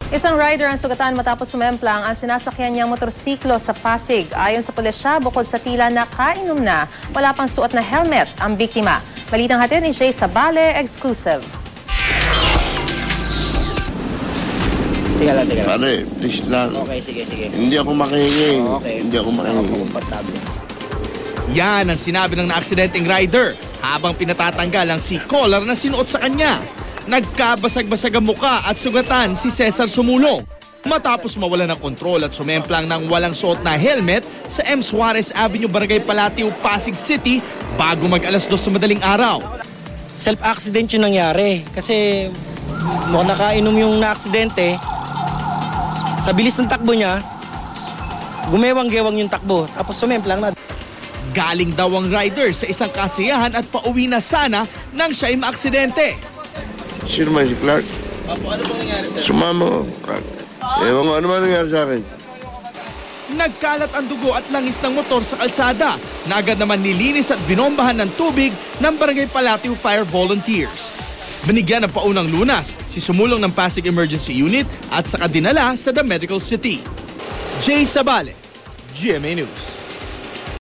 Isang rider ang sugatan matapos sumemplang ang sinasakyan niyang motorsiklo sa Pasig. Ayon sa pulisya, bukod sa tila nakainom na, wala pang suot na helmet ang biktima. Balitang hatid ni Jay Sabale, exclusive. Teka lang. Pare, please lang. Okay, sige. Hindi ako makihingi. Okay. Hindi ako makihingi. Komportable. Yan ang sinabi ng naaksidenteng rider habang pinatatanggal ang sea collar na sinuot sa kanya. Nagkabasag-basag ang muka at sugatan si Cesar Sumulong matapos mawala ng kontrol at sumemplang ng walang suot na helmet sa M. Suarez Avenue, Barangay Palatio, Pasig City bago mag-alas 2 sa madaling araw. Self-accident yung nangyari kasi mukhang nakainom yung na-aksidente. Sa bilis ng takbo niya, gumewang-gewang yung takbo tapos sumemplang na. Galing daw ang rider sa isang kasiyahan at pauwi na sana nang siya ay maaksidente. Sino man si Clark? Apo, ano bang nangyari sir? Sumama ko, Clark. Ewan ko, ano man nangyari sa akin? Nagkalat ang dugo at langis ng motor sa kalsada na agad naman nilinis at binombahan ng tubig ng Barangay Palatio Fire Volunteers. Binigyan ng paunang lunas si Sumulong ng Pasig Emergency Unit at saka dinala sa The Medical City. Jay Sabale, GMA News.